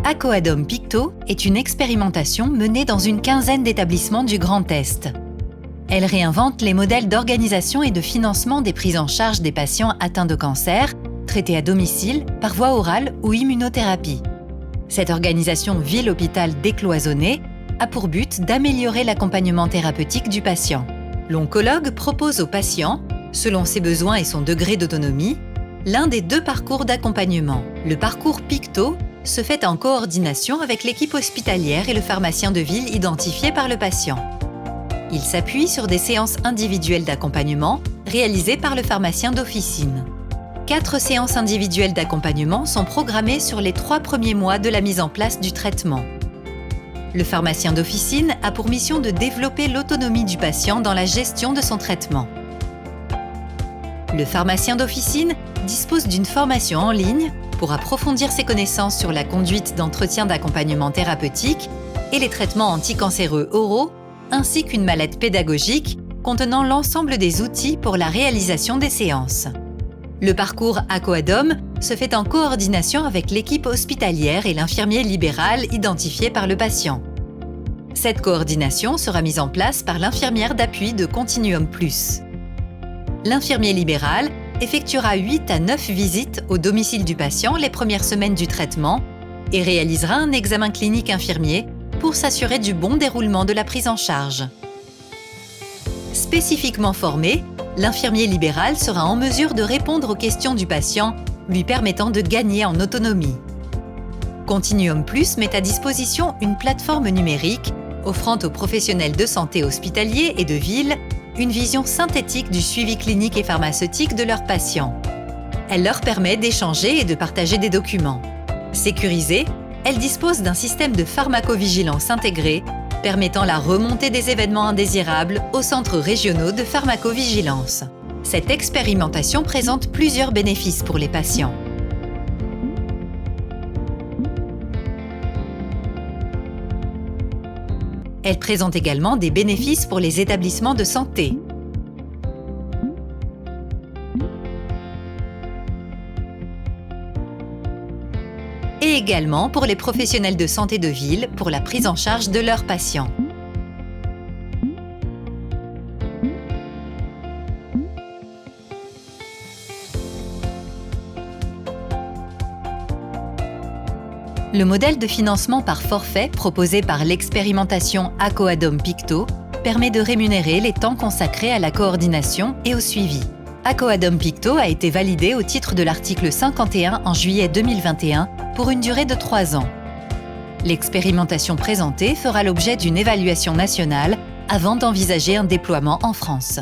Acoadom Picto est une expérimentation menée dans une quinzaine d'établissements du Grand Est. Elle réinvente les modèles d'organisation et de financement des prises en charge des patients atteints de cancer, traités à domicile, par voie orale ou immunothérapie. Cette organisation ville-hôpital décloisonnée a pour but d'améliorer l'accompagnement thérapeutique du patient. L'oncologue propose au patient, selon ses besoins et son degré d'autonomie, l'un des deux parcours d'accompagnement. Le parcours Picto se fait en coordination avec l'équipe hospitalière et le pharmacien de ville identifié par le patient. Il s'appuie sur des séances individuelles d'accompagnement réalisées par le pharmacien d'officine. 4 séances individuelles d'accompagnement sont programmées sur les 3 premiers mois de la mise en place du traitement. Le pharmacien d'officine a pour mission de développer l'autonomie du patient dans la gestion de son traitement. Le pharmacien d'officine dispose d'une formation en ligne pour approfondir ses connaissances sur la conduite d'entretien d'accompagnement thérapeutique et les traitements anticancéreux oraux, ainsi qu'une mallette pédagogique contenant l'ensemble des outils pour la réalisation des séances. Le parcours Acoadom se fait en coordination avec l'équipe hospitalière et l'infirmier libéral identifié par le patient. Cette coordination sera mise en place par l'infirmière d'appui de Continuum Plus. L'infirmier libéral effectuera 8 à 9 visites au domicile du patient les premières semaines du traitement et réalisera un examen clinique infirmier pour s'assurer du bon déroulement de la prise en charge. Spécifiquement formé, l'infirmier libéral sera en mesure de répondre aux questions du patient, lui permettant de gagner en autonomie. Continuum Plus met à disposition une plateforme numérique offrant aux professionnels de santé hospitaliers et de ville une vision synthétique du suivi clinique et pharmaceutique de leurs patients. Elle leur permet d'échanger et de partager des documents. Sécurisée, elle dispose d'un système de pharmacovigilance intégré permettant la remontée des événements indésirables aux centres régionaux de pharmacovigilance. Cette expérimentation présente plusieurs bénéfices pour les patients. Elle présente également des bénéfices pour les établissements de santé. Et également pour les professionnels de santé de ville pour la prise en charge de leurs patients. Le modèle de financement par forfait proposé par l'expérimentation Acoadom Picto permet de rémunérer les temps consacrés à la coordination et au suivi. Acoadom Picto a été validé au titre de l'article 51 en juillet 2021 pour une durée de 3 ans. L'expérimentation présentée fera l'objet d'une évaluation nationale avant d'envisager un déploiement en France.